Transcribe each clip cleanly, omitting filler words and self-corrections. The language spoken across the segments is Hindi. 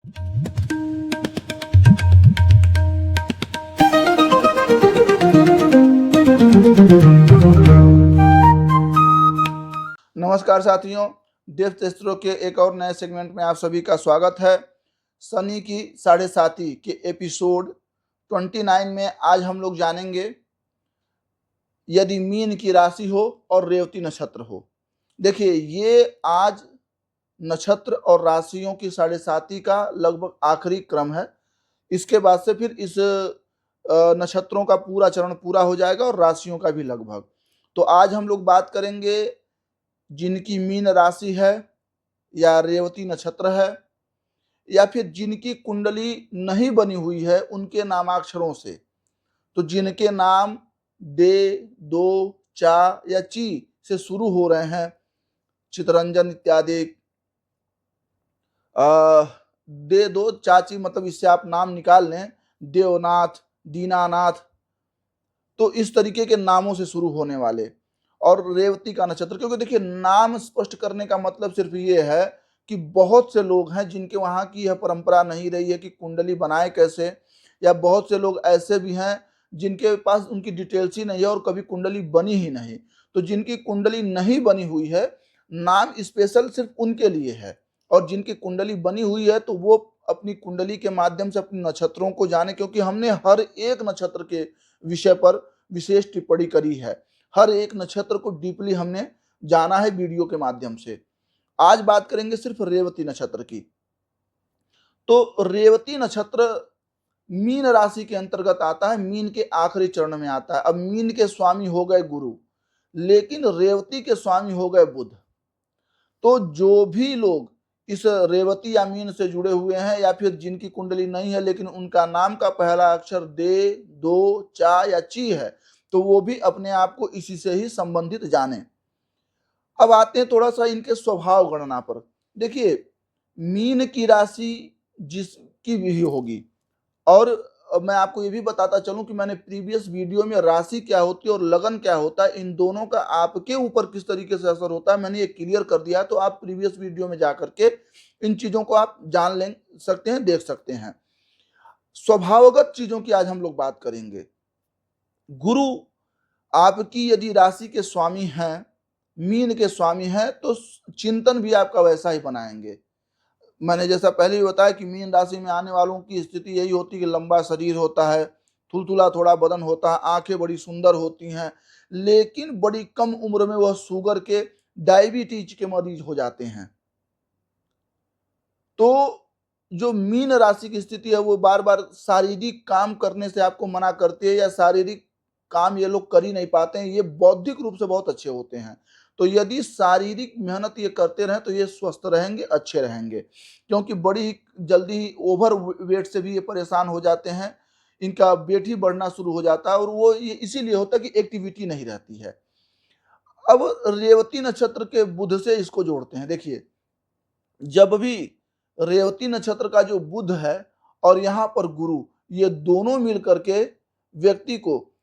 नमस्कार साथियों, देवशास्त्रों के एक और नए सेगमेंट में आप सभी का स्वागत है। शनि की साढ़े साती के एपिसोड 29 में आज हम लोग जानेंगे यदि मीन की राशि हो और रेवती नक्षत्र हो। देखिए, ये आज नक्षत्र और राशियों की साढ़े साती का लगभग आखिरी क्रम है। इसके बाद से फिर इस नक्षत्रों का पूरा चरण पूरा हो जाएगा और राशियों का भी लगभग। तो आज हम लोग बात करेंगे जिनकी मीन राशि है या रेवती नक्षत्र है या फिर जिनकी कुंडली नहीं बनी हुई है उनके नामाक्षरों से। तो जिनके नाम दे, दो, चा या ची से शुरू हो रहे हैं, चितरंजन इत्यादि, दे, दो, चाची मतलब इससे आप नाम निकाल लें, देवनाथ, दीनानाथ, तो इस तरीके के नामों से शुरू होने वाले, और रेवती का नक्षत्र। क्योंकि देखिए, नाम स्पष्ट करने का मतलब सिर्फ ये है कि बहुत से लोग हैं जिनके वहां की यह परंपरा नहीं रही है कि कुंडली बनाए कैसे, या बहुत से लोग ऐसे भी हैं जिनके पास उनकी डिटेल्स ही नहीं है और कभी कुंडली बनी ही नहीं। तो जिनकी कुंडली नहीं बनी हुई है, नाम स्पेशल सिर्फ उनके लिए है, और जिनकी कुंडली बनी हुई है तो वो अपनी कुंडली के माध्यम से अपने नक्षत्रों को जाने, क्योंकि हमने हर एक नक्षत्र के विषय पर विशेष टिप्पणी करी है। हर एक नक्षत्र को डीपली हमने जाना है वीडियो के माध्यम से। आज बात करेंगे सिर्फ रेवती नक्षत्र की। तो रेवती नक्षत्र मीन राशि के अंतर्गत आता है, मीन के आखिरी चरण में आता है। अब मीन के स्वामी हो गए गुरु, लेकिन रेवती के स्वामी हो गए बुध। तो जो भी लोग इस रेवती या मीन से जुड़े हुए हैं या फिर जिनकी कुंडली नहीं है लेकिन उनका नाम का पहला अक्षर दे, दो, चा या ची है, तो वो भी अपने आप को इसी से ही संबंधित जाने। अब आते हैं थोड़ा सा इनके स्वभाव गणना पर। देखिए, मीन की राशि जिसकी भी होगी, और मैं आपको ये भी बताता चलूं कि मैंने प्रीवियस वीडियो में राशि क्या होती है और लगन क्या होता है, इन दोनों का आपके ऊपर किस तरीके से असर होता है, मैंने ये क्लियर कर दिया। तो आप प्रीवियस वीडियो में जाकर के इन चीजों को आप जान ले सकते हैं, देख सकते हैं। स्वभावगत चीजों की आज हम लोग बात करेंगे। गुरु आपकी यदि राशि के स्वामी हैं, मीन के स्वामी हैं, तो चिंतन भी आपका वैसा ही बनाएंगे। मैंने जैसा पहले ही बताया कि मीन राशि में आने वालों की स्थिति यही होती है कि लंबा शरीर होता है, थुलथुला थोड़ा बदन होता है, आंखें बड़ी सुंदर होती हैं, लेकिन बड़ी कम उम्र में वह शुगर के, डायबिटीज के मरीज हो जाते हैं। तो जो मीन राशि की स्थिति है वो बार बार शारीरिक काम करने से आपको मना करती है, या शारीरिक काम ये लोग कर ही नहीं पाते हैं। ये बौद्धिक रूप से बहुत अच्छे होते हैं, तो यदि शारीरिक मेहनत ये करते रहें तो ये स्वस्थ रहेंगे, अच्छे रहेंगे। क्योंकि बड़ी जल्दी ही ओवर वेट से भी ये परेशान हो जाते हैं, इनका वेट ही बढ़ना शुरू हो जाता है, और वो ये इसीलिए होता है कि एक्टिविटी नहीं रहती है। अब रेवती नक्षत्र के बुध से इसको जोड़ते हैं। देखिए, जब भी रेवती नक्षत्र का जो बुध है और यहाँ पर गुरु, ये दोनों मिल करके व्यक्ति को,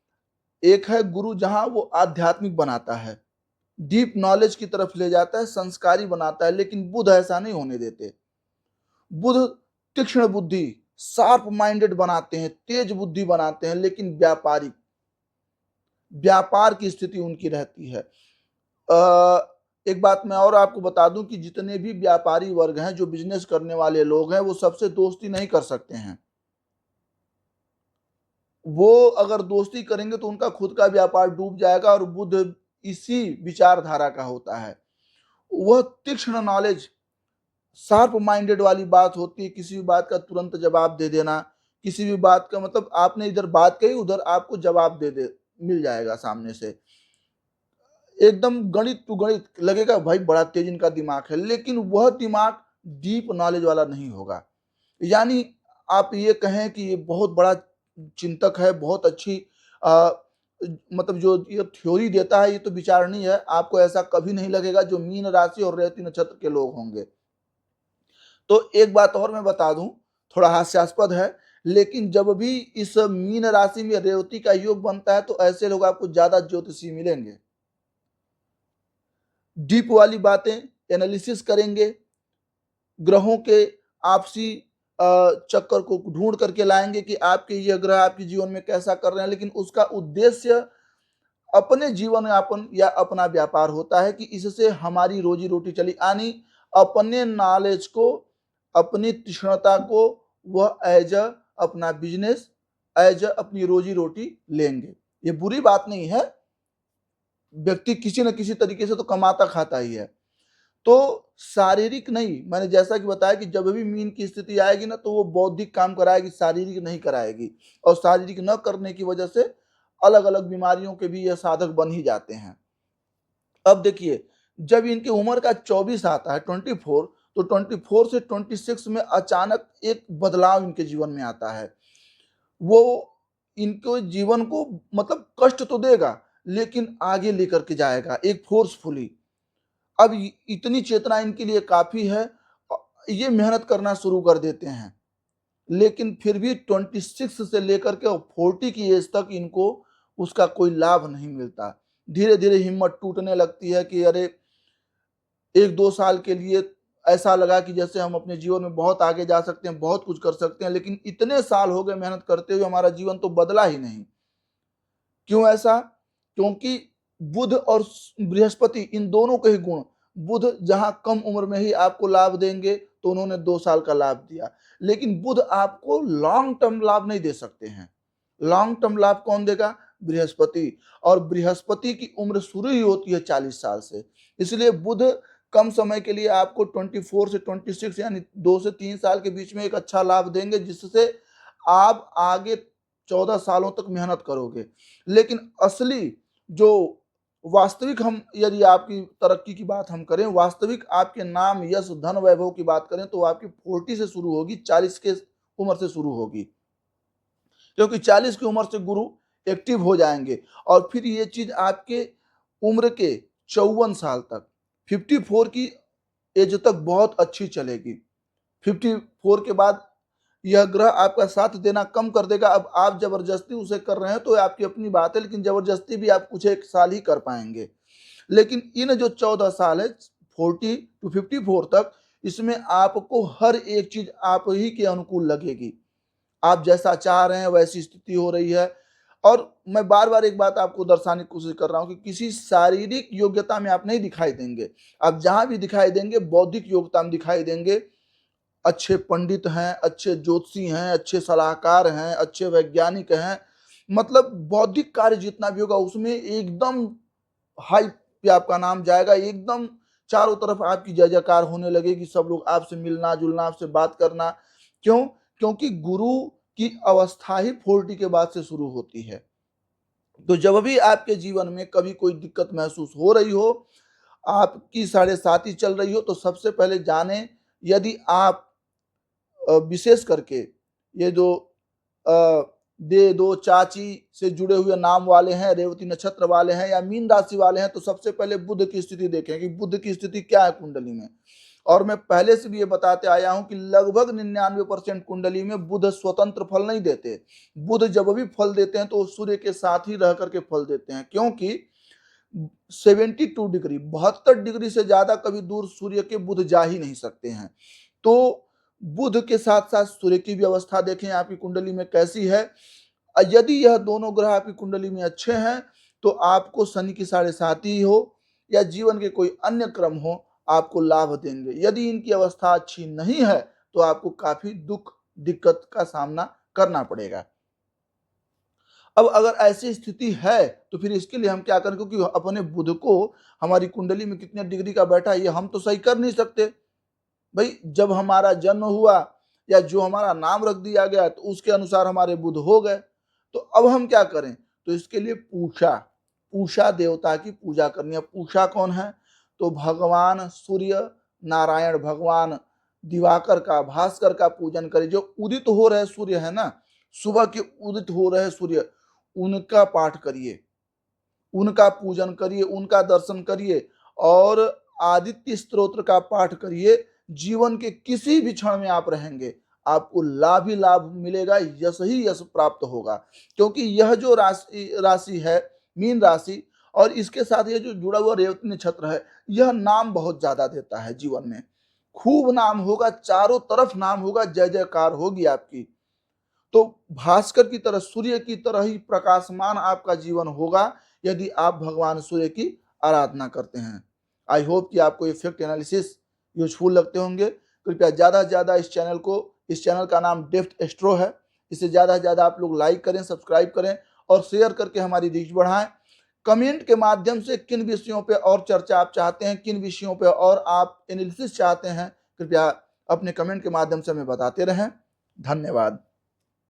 एक है गुरु जहां वो आध्यात्मिक बनाता है, डीप नॉलेज की तरफ ले जाता है, संस्कारी बनाता है, लेकिन बुध ऐसा नहीं होने देते। बुध तीक्ष्ण बुद्धि, शार्प माइंडेड बनाते हैं, तेज बुद्धि बनाते हैं, लेकिन व्यापारिक, व्यापार की स्थिति उनकी रहती है। एक बात मैं और आपको बता दूं कि जितने भी व्यापारी वर्ग हैं, जो बिजनेस करने वाले लोग हैं, वो सबसे दोस्ती नहीं कर सकते हैं। वो अगर दोस्ती करेंगे तो उनका खुद का व्यापार डूब जाएगा, और बुध इसी विचारधारा का होता है। वह तीक्ष्ण नॉलेज, शार्प माइंडेड वाली बात होती है, किसी भी बात का तुरंत जवाब दे देना, किसी भी बात का मतलब आपने इधर बात कही उधर आपको जवाब दे मिल जाएगा सामने से। एकदम गणित टू गणित लगेगा, भाई बड़ा तेज इनका दिमाग है, लेकिन वह दिमाग डीप नॉलेज वाला नहीं होगा। यानी आप ये कहें कि ये बहुत बड़ा चिंतक है, बहुत अच्छी आ, मतलब जो ये थ्योरी देता है, ये तो विचारणी है, आपको ऐसा कभी नहीं लगेगा जो मीन राशि और रेवती नक्षत्र के लोग होंगे। तो एक बात और मैं बता दूं, थोड़ा हास्यास्पद है, लेकिन जब भी इस मीन राशि में रेवती का योग बनता है तो ऐसे लोग आपको ज्यादा ज्योतिषी मिलेंगे। डीप वाली बातें एनालिसिस करेंगे, ग्रहों के आपसी चक्कर को ढूंढ करके लाएंगे कि आपके ये ग्रह आपके जीवन में कैसा कर रहे हैं, लेकिन उसका उद्देश्य अपने जीवन यापन या अपना व्यापार होता है कि इससे हमारी रोजी रोटी चली, यानी अपने नॉलेज को, अपनी तीक्ष्णता को वह एज अ अपना बिजनेस, एज अ अपनी रोजी रोटी लेंगे। ये बुरी बात नहीं है, व्यक्ति किसी न किसी तरीके से तो कमाता खाता ही है। तो शारीरिक नहीं, मैंने जैसा कि बताया कि जब भी मीन की स्थिति आएगी ना, तो वो बौद्धिक काम कराएगी, शारीरिक नहीं कराएगी, और शारीरिक न करने की वजह से अलग अलग बीमारियों के भी यह साधक बन ही जाते हैं। अब देखिए, जब इनकी उम्र का 24 आता है, 24, तो 24 से 26 में अचानक एक बदलाव इनके जीवन में आता है। वो इनके जीवन को मतलब कष्ट तो देगा, लेकिन आगे लेकर के जाएगा एक फोर्सफुली। अब इतनी चेतना इनके लिए काफी है, ये मेहनत करना शुरू कर देते हैं, लेकिन फिर भी 26 से लेकर के 40 की एज तक इनको उसका कोई लाभ नहीं मिलता। धीरे धीरे हिम्मत टूटने लगती है कि अरे, 1-2 साल के लिए ऐसा लगा कि जैसे हम अपने जीवन में बहुत आगे जा सकते हैं, बहुत कुछ कर सकते हैं, लेकिन इतने साल हो गए मेहनत करते हुए, हमारा जीवन तो बदला ही नहीं। क्यों ऐसा? क्योंकि बुध और बृहस्पति, इन दोनों के ही गुण, बुध जहां कम उम्र में ही आपको लाभ देंगे, तो उन्होंने 2 साल का लाभ दिया, लेकिन बुध आपको लॉन्ग टर्म लाभ नहीं दे सकते हैं। लॉन्ग टर्म लाभ कौन देगा? बृहस्पति। और बृहस्पति की उम्र शुरू ही होती है 40 साल से, इसलिए बुध कम समय के लिए आपको 24 से 26 यानी 2 से 3 साल के बीच में एक अच्छा लाभ देंगे, जिससे आप आगे 14 सालों तक मेहनत करोगे। लेकिन असली जो वास्तविक, हम यदि आपकी तरक्की की बात हम करें, वास्तविक आपके नाम, यश, धन, वैभव की बात करें, तो आपकी 40 से शुरू होगी, 40 के उम्र से शुरू होगी, क्योंकि 40 की उम्र से गुरु एक्टिव हो जाएंगे, और फिर ये चीज आपके उम्र के 54 साल तक, 54 की एज तक बहुत अच्छी चलेगी। 54 के बाद यह ग्रह आपका साथ देना कम कर देगा। अब आप जबरदस्ती उसे कर रहे हैं तो आपकी अपनी बात है, लेकिन जबरदस्ती भी आप कुछ 1 साल ही कर पाएंगे। लेकिन इन जो 14 साल है, 40 टू 54 तक, इसमें आपको हर एक चीज आप ही के अनुकूल लगेगी, आप जैसा चाह रहे हैं वैसी स्थिति हो रही है। और मैं बार बार एक बात आपको दर्शाने की कोशिश कर रहा हूं कि किसी शारीरिक योग्यता में आप नहीं दिखाई देंगे, आप जहां भी दिखाई देंगे बौद्धिक योग्यता में दिखाई देंगे। अच्छे पंडित हैं, अच्छे ज्योतिषी हैं, अच्छे सलाहकार हैं, अच्छे वैज्ञानिक हैं, मतलब बौद्धिक कार्य जितना भी होगा उसमें एकदम हाई पे आपका नाम जाएगा, एकदम चारों तरफ आपकी जय जयकार होने लगेगी, सब लोग आपसे मिलना जुलना, आपसे बात करना। क्यों? क्योंकि गुरु की अवस्था ही 40 के बाद से शुरू होती है। तो जब भी आपके जीवन में कभी कोई दिक्कत महसूस हो रही हो, आपकी 7.5 चल रही हो, तो सबसे पहले जाने, यदि आप विशेष करके ये जो दे दो चाची से जुड़े हुए नाम वाले हैं, रेवती नक्षत्र वाले हैं, या मीन राशि वाले हैं, तो सबसे पहले बुध की स्थिति देखें कि बुध की स्थिति क्या है कुंडली में। और मैं पहले से भी ये बताते आया हूं कि लगभग 99% कुंडली में बुध स्वतंत्र फल नहीं देते। बुध जब भी फल देते हैं तो सूर्य के साथ ही रह करके फल देते हैं, क्योंकि 72 डिग्री, 72 डिग्री से ज्यादा कभी दूर सूर्य के बुध जा ही नहीं सकते हैं। तो बुध के साथ साथ सूर्य की भी अवस्था देखें आपकी कुंडली में कैसी है। यदि यह दोनों ग्रह आपकी कुंडली में अच्छे हैं, तो आपको शनि की 7.5 हो या जीवन के कोई अन्य क्रम हो, आपको लाभ देंगे। यदि इनकी अवस्था अच्छी नहीं है, तो आपको काफी दुख दिक्कत का सामना करना पड़ेगा। अब अगर ऐसी स्थिति है, तो फिर इसके लिए हम क्या करें, क्योंकि अपने बुध को हमारी कुंडली में कितने डिग्री का बैठा है ये हम तो सही कर नहीं सकते। भाई, जब हमारा जन्म हुआ या जो हमारा नाम रख दिया गया, तो उसके अनुसार हमारे बुध हो गए। तो अब हम क्या करें? तो इसके लिए पूषा देवता की पूजा करनी है। पूषा कौन है? तो भगवान सूर्य नारायण, भगवान दिवाकर का, भास्कर का पूजन करें। जो उदित हो रहे सूर्य है ना, सुबह के उदित हो रहे सूर्य, उनका पाठ करिए, उनका पूजन करिए, उनका दर्शन करिए, और आदित्य स्तोत्र का पाठ करिए। जीवन के किसी भी क्षण में आप रहेंगे, आपको लाभ ही लाभ मिलेगा, यश ही यश प्राप्त होगा। क्योंकि यह जो राशि है मीन राशि, और इसके साथ ये जो जुड़ा हुआ रेवती नक्षत्र है, यह नाम बहुत ज्यादा देता है जीवन में। खूब नाम होगा, चारों तरफ नाम होगा, जय जयकार होगी आपकी। तो भास्कर की तरह, सूर्य की तरह ही प्रकाशमान आपका जीवन होगा यदि आप भगवान सूर्य की आराधना करते हैं। आई होप कि आपको ये फैक्ट एनालिसिस यूजफुल लगते होंगे। कृपया ज़्यादा से ज़्यादा इस चैनल का नाम डेप्थ एस्ट्रो है, इसे ज़्यादा से ज़्यादा आप लोग लाइक करें, सब्सक्राइब करें और शेयर करके हमारी रीच बढ़ाएं। कमेंट के माध्यम से किन विषयों पे और चर्चा आप चाहते हैं, किन विषयों पे और आप एनालिसिस चाहते हैं, कृपया अपने कमेंट के माध्यम से हमें बताते रहें। धन्यवाद।